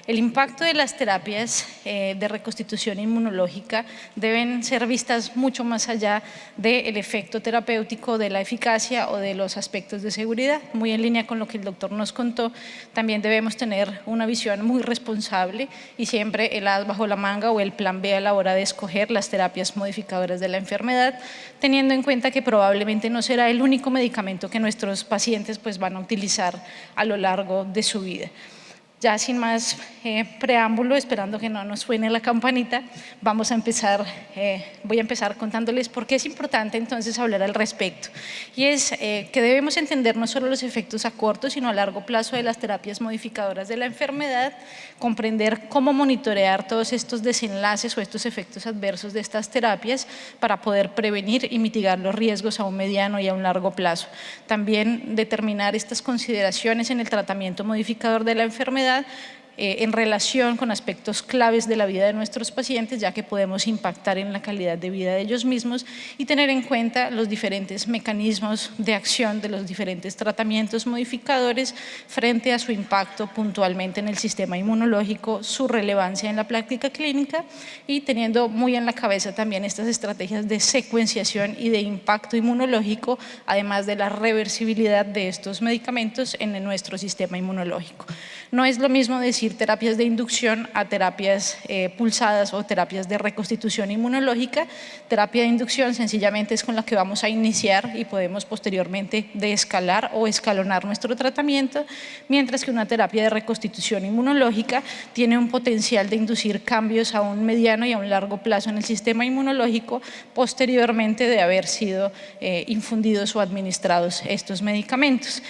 El impacto de las terapias de reconstitución inmunológica deben ser vistas mucho más allá del efecto terapéutico, de la eficacia o de los aspectos de seguridad. Muy en línea con lo que el doctor nos contó, también debemos tener una visión muy responsable y siempre el as bajo la manga o el plan B a la hora de escoger las terapias modificadoras de la enfermedad, teniendo en cuenta que probablemente no será el único medicamento que nuestros pacientes van a utilizar a lo largo de su vida. Ya sin más preámbulo, esperando que no nos suene la campanita, voy a empezar contándoles por qué es importante entonces hablar al respecto. Y es que debemos entender no solo los efectos a corto, sino a largo plazo de las terapias modificadoras de la enfermedad, comprender cómo monitorear todos estos desenlaces o estos efectos adversos de estas terapias para poder prevenir y mitigar los riesgos a un mediano y a un largo plazo. También determinar estas consideraciones en el tratamiento modificador de la enfermedad en relación con aspectos claves de la vida de nuestros pacientes, ya que podemos impactar en la calidad de vida de ellos mismos, y tener en cuenta los diferentes mecanismos de acción de los diferentes tratamientos modificadores frente a su impacto puntualmente en el sistema inmunológico, su relevancia en la práctica clínica, y teniendo muy en la cabeza también estas estrategias de secuenciación y de impacto inmunológico, además de la reversibilidad de estos medicamentos en nuestro sistema inmunológico. No es lo mismo decir terapias de inducción a terapias pulsadas o terapias de reconstitución inmunológica. Terapia de inducción sencillamente es con la que vamos a iniciar y podemos posteriormente desescalar o escalonar nuestro tratamiento, mientras que una terapia de reconstitución inmunológica tiene un potencial de inducir cambios a un mediano y a un largo plazo en el sistema inmunológico posteriormente de haber sido infundidos o administrados estos medicamentos.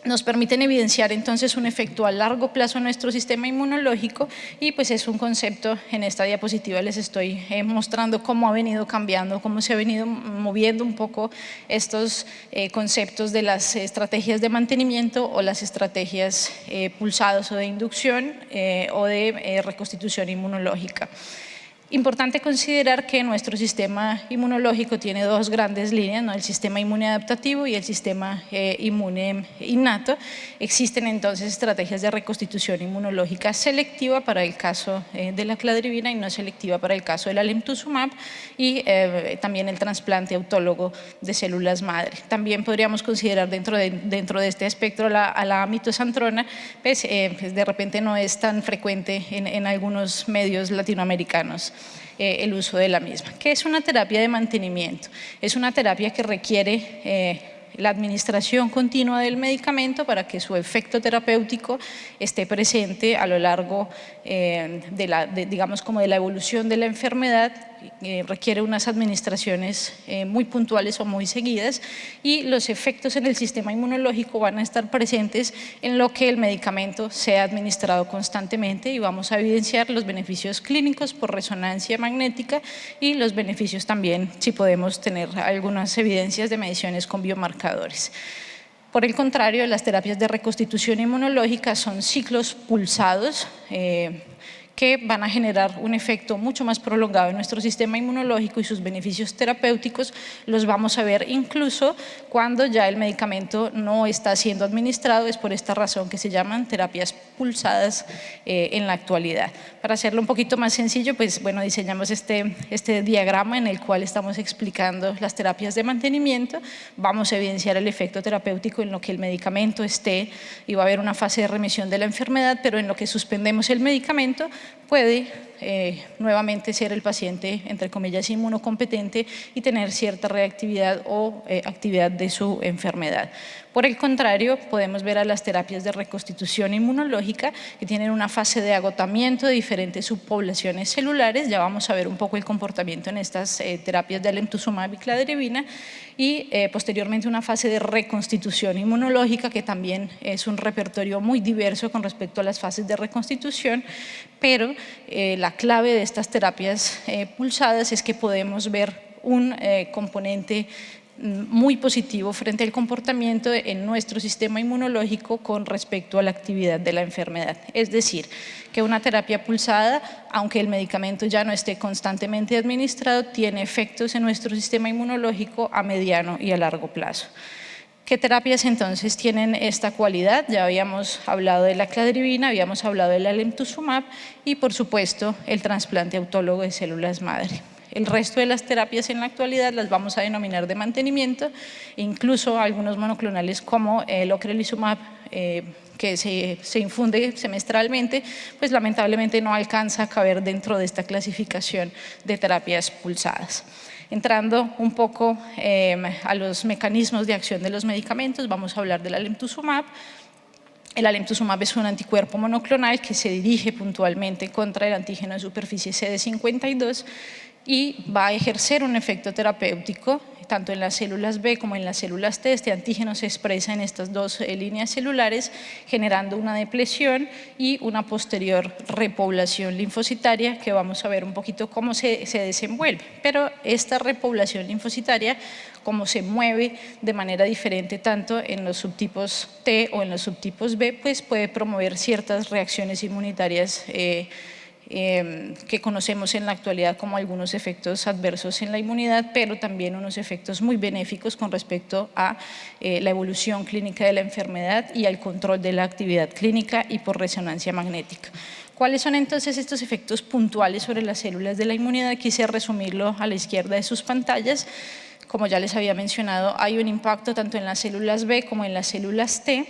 Nos permiten evidenciar entonces un efecto a largo plazo en nuestro sistema inmunológico, y es un concepto. En esta diapositiva les estoy mostrando cómo ha venido cambiando, cómo se ha venido moviendo un poco estos conceptos de las estrategias de mantenimiento o las estrategias pulsadas o de inducción o de reconstitución inmunológica. Importante considerar que nuestro sistema inmunológico tiene dos grandes líneas, ¿no? El sistema inmune adaptativo y el sistema inmune innato. Existen entonces estrategias de reconstitución inmunológica selectiva para el caso de la cladribina y no selectiva para el caso del alemtuzumab, y también el trasplante autólogo de células madre. También podríamos considerar dentro de este espectro a la amitosantrona, de repente no es tan frecuente en algunos medios latinoamericanos el uso de la misma. ¿Qué es una terapia de mantenimiento? Es una terapia que requiere la administración continua del medicamento para que su efecto terapéutico esté presente a lo largo digamos como de la evolución de la enfermedad. Requiere unas administraciones muy puntuales o muy seguidas, y los efectos en el sistema inmunológico van a estar presentes en lo que el medicamento sea administrado constantemente, y vamos a evidenciar los beneficios clínicos por resonancia magnética y los beneficios también, si podemos tener algunas evidencias de mediciones con biomarcadores. Por el contrario, las terapias de reconstitución inmunológica son ciclos pulsados que van a generar un efecto mucho más prolongado en nuestro sistema inmunológico, y sus beneficios terapéuticos los vamos a ver incluso cuando ya el medicamento no está siendo administrado. Es por esta razón que se llaman terapias pulsadas en la actualidad. Para hacerlo un poquito más sencillo, diseñamos este diagrama en el cual estamos explicando las terapias de mantenimiento. Vamos a evidenciar el efecto terapéutico en lo que el medicamento esté, y va a haber una fase de remisión de la enfermedad, pero en lo que suspendemos el medicamento puede nuevamente ser el paciente, entre comillas, inmunocompetente y tener cierta reactividad o actividad de su enfermedad. Por el contrario, podemos ver a las terapias de reconstitución inmunológica que tienen una fase de agotamiento de diferentes subpoblaciones celulares. Ya vamos a ver un poco el comportamiento en estas terapias de alemtuzumab y cladribina, y posteriormente una fase de reconstitución inmunológica, que también es un repertorio muy diverso con respecto a las fases de reconstitución, pero la clave de estas terapias pulsadas es que podemos ver un componente muy positivo frente al comportamiento en nuestro sistema inmunológico con respecto a la actividad de la enfermedad. Es decir, que una terapia pulsada, aunque el medicamento ya no esté constantemente administrado, tiene efectos en nuestro sistema inmunológico a mediano y a largo plazo. ¿Qué terapias entonces tienen esta cualidad? Ya habíamos hablado de la cladribina, habíamos hablado del alemtuzumab y por supuesto el trasplante autólogo de células madre. El resto de las terapias en la actualidad las vamos a denominar de mantenimiento, incluso algunos monoclonales como el ocrelizumab, que se infunde semestralmente, pues lamentablemente no alcanza a caber dentro de esta clasificación de terapias pulsadas. Entrando un poco a los mecanismos de acción de los medicamentos, vamos a hablar del alemtuzumab. El alemtuzumab es un anticuerpo monoclonal que se dirige puntualmente contra el antígeno de superficie CD52 y va a ejercer un efecto terapéutico tanto en las células B como en las células T. Este antígeno se expresa en estas dos líneas celulares, generando una depresión y una posterior repoblación linfocitaria, que vamos a ver un poquito cómo se desenvuelve. Pero esta repoblación linfocitaria, como se mueve de manera diferente tanto en los subtipos T o en los subtipos B, pues puede promover ciertas reacciones inmunitarias que conocemos en la actualidad como algunos efectos adversos en la inmunidad, pero también unos efectos muy benéficos con respecto a la evolución clínica de la enfermedad y al control de la actividad clínica y por resonancia magnética. ¿Cuáles son entonces estos efectos puntuales sobre las células de la inmunidad? Quise resumirlo a la izquierda de sus pantallas. Como ya les había mencionado, hay un impacto tanto en las células B como en las células T,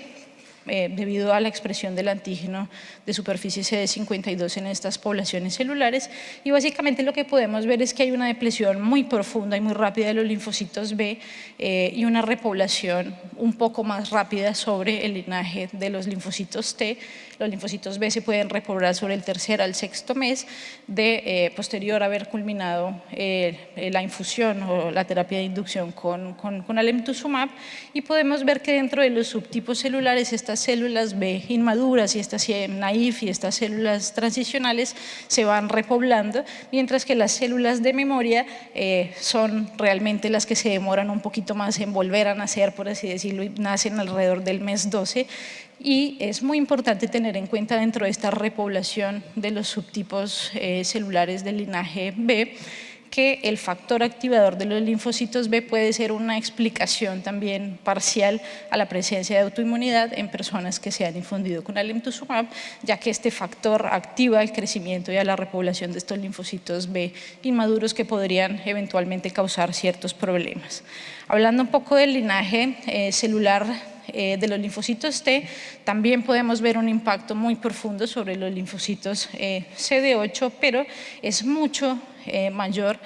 debido a la expresión del antígeno de superficie CD52 en estas poblaciones celulares, y básicamente lo que podemos ver es que hay una depresión muy profunda y muy rápida de los linfocitos B y una repoblación un poco más rápida sobre el linaje de los linfocitos T. Los linfocitos B se pueden repoblar sobre el tercer al sexto mes de posterior a haber culminado la infusión o la terapia de inducción con alemtuzumab, y podemos ver que dentro de los subtipos celulares estas células B inmaduras y estas naïf y estas células transicionales se van repoblando, mientras que las células de memoria son realmente las que se demoran un poquito más en volver a nacer, por así decirlo, y nacen alrededor del mes 12. Y es muy importante tener en cuenta dentro de esta repoblación de los subtipos celulares del linaje B que el factor activador de los linfocitos B puede ser una explicación también parcial a la presencia de autoinmunidad en personas que se han infundido con alemtuzumab, ya que este factor activa el crecimiento y a la repoblación de estos linfocitos B inmaduros que podrían eventualmente causar ciertos problemas. Hablando un poco del linaje celular de los linfocitos T, también podemos ver un impacto muy profundo sobre los linfocitos CD8, pero es mucho mayor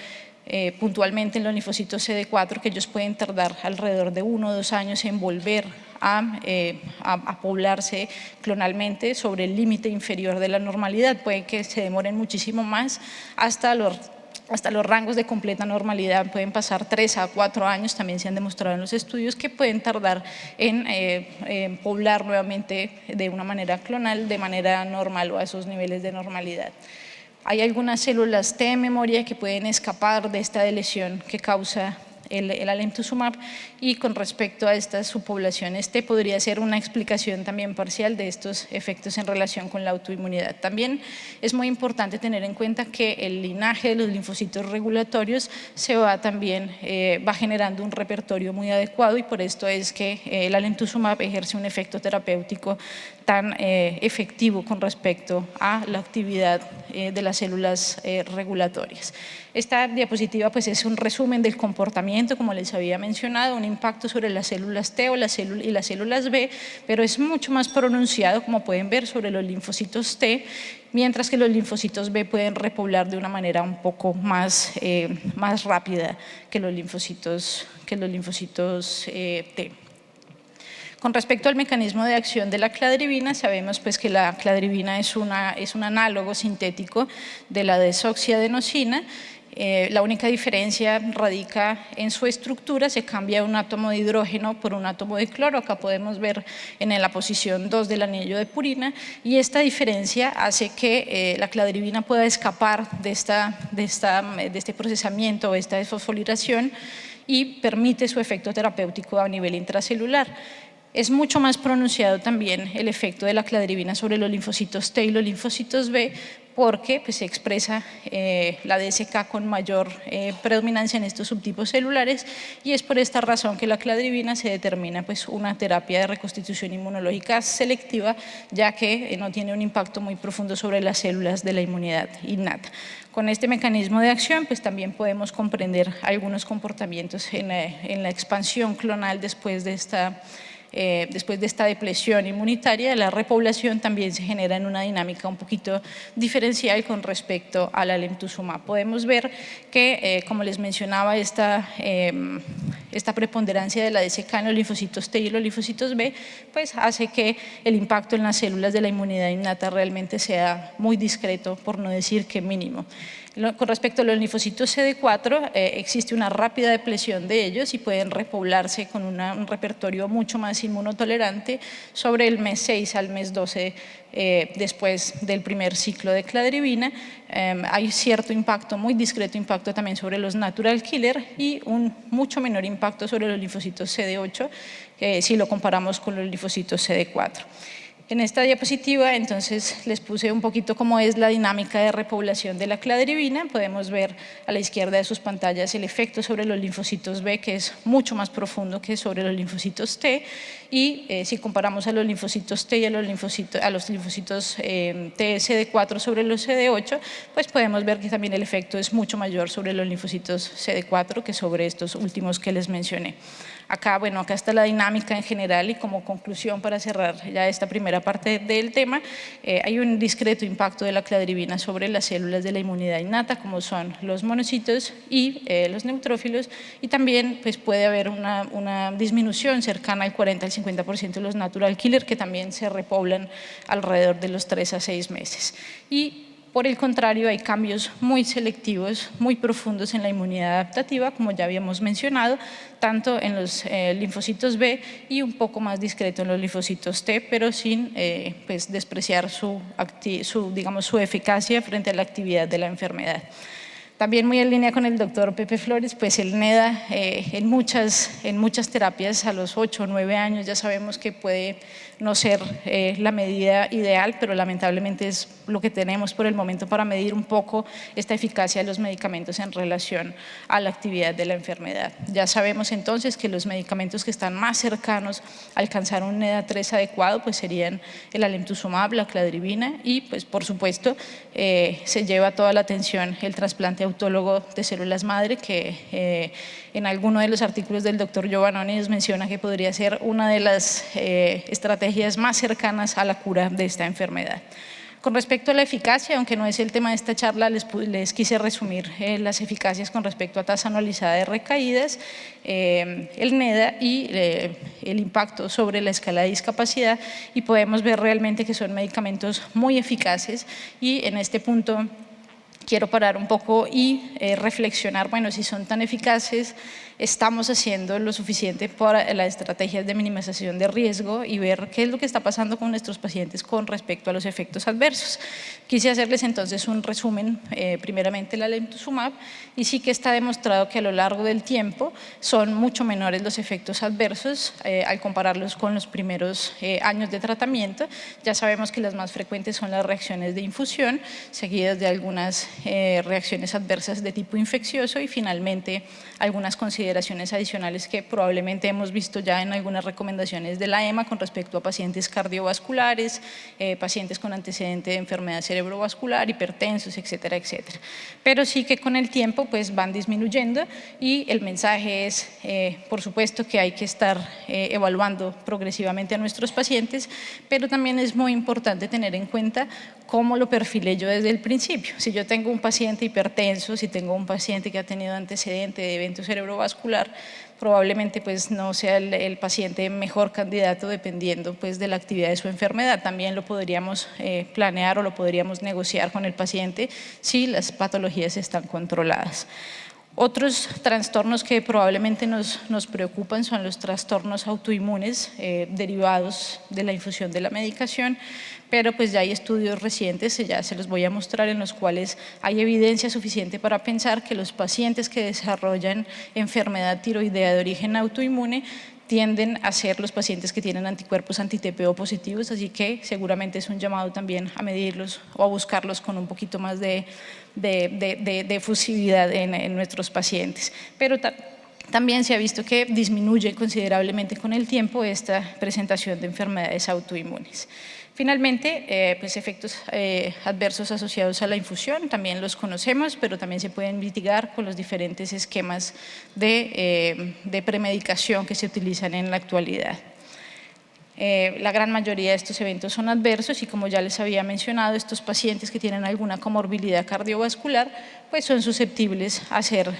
puntualmente en los linfocitos CD4, que ellos pueden tardar alrededor de 1 o 2 años en volver a poblarse clonalmente sobre el límite inferior de la normalidad. Puede que se demoren muchísimo más hasta los rangos de completa normalidad, pueden pasar 3 a 4 años, también se han demostrado en los estudios que pueden tardar en poblar nuevamente de una manera clonal, de manera normal o a esos niveles de normalidad. Hay algunas células T de memoria que pueden escapar de esta lesión que causa el alemtuzumab, y con respecto a estas subpoblaciones T podría ser una explicación también parcial de estos efectos en relación con la autoinmunidad. También es muy importante tener en cuenta que el linaje de los linfocitos regulatorios se va también va generando un repertorio muy adecuado, y por esto es que el alemtuzumab ejerce un efecto terapéutico tan efectivo con respecto a la actividad de las células regulatorias. Esta diapositiva pues es un resumen del comportamiento, como les había mencionado, un impacto sobre las células T y las células B, pero es mucho más pronunciado, como pueden ver, sobre los linfocitos T, mientras que los linfocitos B pueden repoblar de una manera un poco más rápida que los linfocitos T. Con respecto al mecanismo de acción de la cladribina, sabemos pues que la cladribina es un análogo sintético de la desoxiadenosina. La única diferencia radica en su estructura, se cambia un átomo de hidrógeno por un átomo de cloro. Acá podemos ver en la posición 2 del anillo de purina, y esta diferencia hace que la cladribina pueda escapar de este procesamiento o esta desfosforilación y permite su efecto terapéutico a nivel intracelular. Es mucho más pronunciado también el efecto de la cladribina sobre los linfocitos T y los linfocitos B, porque pues, se expresa la DSK con mayor predominancia en estos subtipos celulares, y es por esta razón que la cladribina se determina pues, una terapia de reconstitución inmunológica selectiva, ya que no tiene un impacto muy profundo sobre las células de la inmunidad innata. Con este mecanismo de acción, pues también podemos comprender algunos comportamientos en la expansión clonal después de esta depresión inmunitaria. La repoblación también se genera en una dinámica un poquito diferencial con respecto al alemtuzumab. Podemos ver que, como les mencionaba, esta preponderancia de la DSK en los linfocitos T y los linfocitos B, pues hace que el impacto en las células de la inmunidad innata realmente sea muy discreto, por no decir que mínimo. Con respecto a los linfocitos CD4, existe una rápida depresión de ellos y pueden repoblarse con un repertorio mucho más inmunotolerante sobre el mes 6 al mes 12 después del primer ciclo de cladribina. Hay cierto impacto, muy discreto impacto también sobre los natural killer y un mucho menor impacto sobre los linfocitos CD8 si lo comparamos con los linfocitos CD4. En esta diapositiva, entonces, les puse un poquito cómo es la dinámica de repoblación de la cladribina. Podemos ver a la izquierda de sus pantallas el efecto sobre los linfocitos B, que es mucho más profundo que sobre los linfocitos T, y si comparamos a los linfocitos T y a los linfocitos T CD4 sobre los CD8, pues podemos ver que también el efecto es mucho mayor sobre los linfocitos CD4 que sobre estos últimos que les mencioné. Acá está la dinámica en general, y como conclusión para cerrar ya esta primera parte del tema, hay un discreto impacto de la cladribina sobre las células de la inmunidad innata, como son los monocitos y los neutrófilos, y también pues, puede haber una disminución cercana al 40 al 50% de los natural killer, que también se repoblan alrededor de los 3 a 6 meses. Y por el contrario, hay cambios muy selectivos, muy profundos en la inmunidad adaptativa, como ya habíamos mencionado, tanto en los linfocitos B y un poco más discreto en los linfocitos T, pero sin pues, despreciar su eficacia frente a la actividad de la enfermedad. También muy en línea con el doctor Pepe Flores, pues el NEDA en muchas terapias a los 8 o 9 años ya sabemos que puede no ser la medida ideal, pero lamentablemente es lo que tenemos por el momento para medir un poco esta eficacia de los medicamentos en relación a la actividad de la enfermedad. Ya sabemos entonces que los medicamentos que están más cercanos a alcanzar un NEDA 3 adecuado pues serían el alemtuzumab, la cladribina, y pues por supuesto se lleva toda la atención el trasplante autólogo de células madre, que en alguno de los artículos del doctor Giovannoni nos menciona que podría ser una de las estrategias más cercanas a la cura de esta enfermedad. Con respecto a la eficacia, aunque no es el tema de esta charla, les quise resumir las eficacias con respecto a tasa anualizada de recaídas, el NEDA y el impacto sobre la escala de discapacidad, y podemos ver realmente que son medicamentos muy eficaces. Y en este punto quiero parar un poco y reflexionar, bueno, si son tan eficaces, estamos haciendo lo suficiente para las estrategias de minimización de riesgo y ver qué es lo que está pasando con nuestros pacientes con respecto a los efectos adversos. Quise hacerles entonces un resumen, primeramente el alemtuzumab, y sí que está demostrado que a lo largo del tiempo son mucho menores los efectos adversos al compararlos con los primeros años de tratamiento. Ya sabemos que las más frecuentes son las reacciones de infusión, seguidas de algunas reacciones adversas de tipo infeccioso y finalmente algunas consideraciones adicionales que probablemente hemos visto ya en algunas recomendaciones de la EMA con respecto a pacientes cardiovasculares, pacientes con antecedente de enfermedad cerebrovascular, hipertensos, etcétera, etcétera. Pero sí que con el tiempo pues van disminuyendo, y el mensaje es, por supuesto, que hay que estar evaluando progresivamente a nuestros pacientes, pero también es muy importante tener en cuenta cómo lo perfilé yo desde el principio. Si yo tengo un paciente hipertenso, si tengo un paciente que ha tenido antecedente de evento cerebrovascular, probablemente pues no sea el paciente mejor candidato dependiendo pues de la actividad de su enfermedad. También lo podríamos planear o lo podríamos negociar con el paciente si las patologías están controladas. Otros trastornos que probablemente nos preocupan son los trastornos autoinmunes derivados de la infusión de la medicación, pero pues ya hay estudios recientes, ya se los voy a mostrar, en los cuales hay evidencia suficiente para pensar que los pacientes que desarrollan enfermedad tiroidea de origen autoinmune tienden a ser los pacientes que tienen anticuerpos anti-TPO positivos, así que seguramente es un llamado también a medirlos o a buscarlos con un poquito más de efusividad en nuestros pacientes. Pero también se ha visto que disminuye considerablemente con el tiempo esta presentación de enfermedades autoinmunes. Finalmente, pues efectos adversos asociados a la infusión, también los conocemos, pero también se pueden mitigar con los diferentes esquemas de premedicación que se utilizan en la actualidad. La gran mayoría de estos eventos son adversos y, como ya les había mencionado, estos pacientes que tienen alguna comorbilidad cardiovascular pues son susceptibles a ser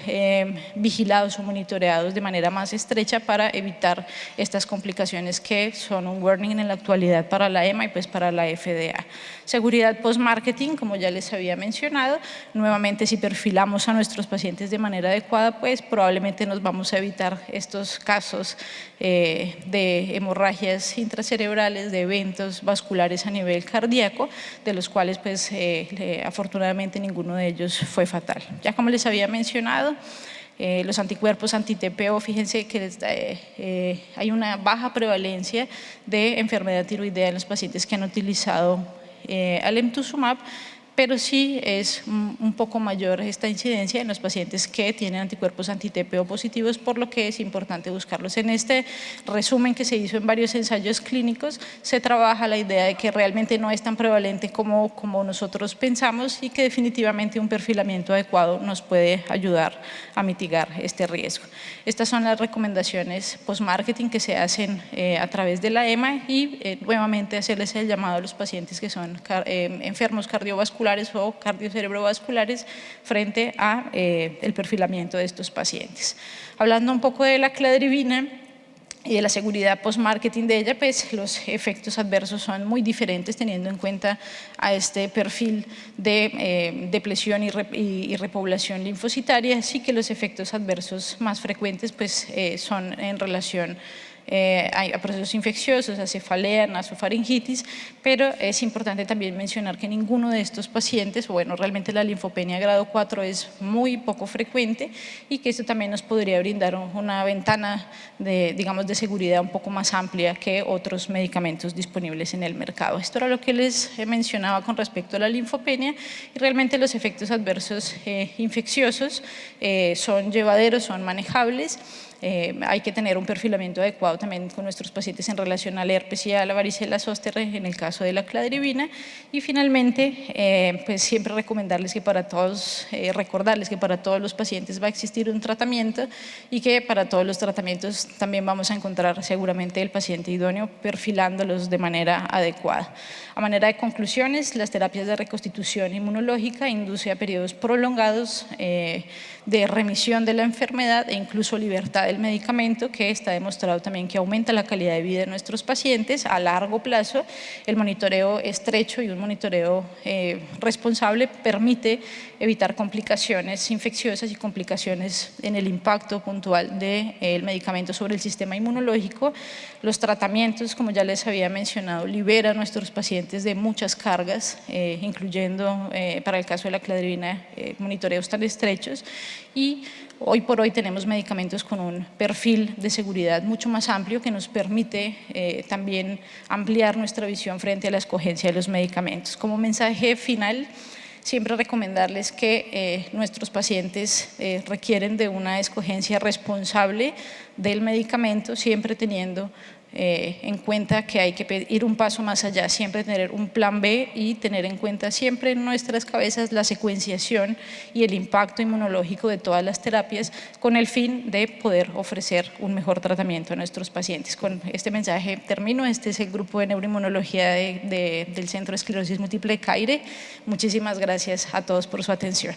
vigilados o monitoreados de manera más estrecha para evitar estas complicaciones que son un warning en la actualidad para la EMA y pues para la FDA. Seguridad post-marketing, como ya les había mencionado, nuevamente si perfilamos a nuestros pacientes de manera adecuada, pues probablemente nos vamos a evitar estos casos de hemorragias intracerebrales, de eventos vasculares a nivel cardíaco, de los cuales pues afortunadamente ninguno de ellos fue fatal. Ya como les había mencionado, los anticuerpos anti-TPO, fíjense que hay una baja prevalencia de enfermedad tiroidea en los pacientes que han utilizado alemtuzumab, pero sí es un poco mayor esta incidencia en los pacientes que tienen anticuerpos anti-TPO positivos, por lo que es importante buscarlos. En este resumen que se hizo en varios ensayos clínicos, se trabaja la idea de que realmente no es tan prevalente como nosotros pensamos y que definitivamente un perfilamiento adecuado nos puede ayudar a mitigar este riesgo. Estas son las recomendaciones post-marketing que se hacen a través de la EMA y nuevamente hacerles el llamado a los pacientes que son enfermos cardiovasculares o cardiocerebrovasculares frente a el perfilamiento de estos pacientes. Hablando un poco de la cladribina y de la seguridad post-marketing de ella, pues los efectos adversos son muy diferentes teniendo en cuenta a este perfil de depresión y repoblación linfocitaria, así que los efectos adversos más frecuentes pues son en relación a procesos infecciosos, a cefalea, nasofaringitis, pero es importante también mencionar que ninguno de estos pacientes, bueno, realmente la linfopenia grado 4 es muy poco frecuente y que esto también nos podría brindar una ventana digamos, de seguridad un poco más amplia que otros medicamentos disponibles en el mercado. Esto era lo que les mencionaba con respecto a la linfopenia y realmente los efectos adversos infecciosos son llevaderos, son manejables. Hay que tener un perfilamiento adecuado también con nuestros pacientes en relación al herpes y a la varicela zóster en el caso de la cladribina. Y finalmente, pues siempre recordarles que para todos los pacientes va a existir un tratamiento y que para todos los tratamientos también vamos a encontrar seguramente el paciente idóneo perfilándolos de manera adecuada. A manera de conclusiones, las terapias de reconstitución inmunológica inducen a periodos prolongados de remisión de la enfermedad e incluso libertad del medicamento, que está demostrado también que aumenta la calidad de vida de nuestros pacientes a largo plazo. El monitoreo estrecho y un monitoreo responsable permite evitar complicaciones infecciosas y complicaciones en el impacto puntual del medicamento sobre el sistema inmunológico. Los tratamientos, como ya les había mencionado, liberan a nuestros pacientes de muchas cargas, incluyendo para el caso de la cladribina monitoreos tan estrechos, y hoy por hoy tenemos medicamentos con un perfil de seguridad mucho más amplio que nos permite también ampliar nuestra visión frente a la escogencia de los medicamentos. Como mensaje final, siempre recomendarles que nuestros pacientes requieren de una escogencia responsable del medicamento, siempre teniendo en cuenta que hay que ir un paso más allá, siempre tener un plan B y tener en cuenta siempre en nuestras cabezas la secuenciación y el impacto inmunológico de todas las terapias con el fin de poder ofrecer un mejor tratamiento a nuestros pacientes. Con este mensaje termino. Este es el grupo de neuroinmunología del Centro de Esclerosis Múltiple CAIRE. Muchísimas gracias a todos por su atención.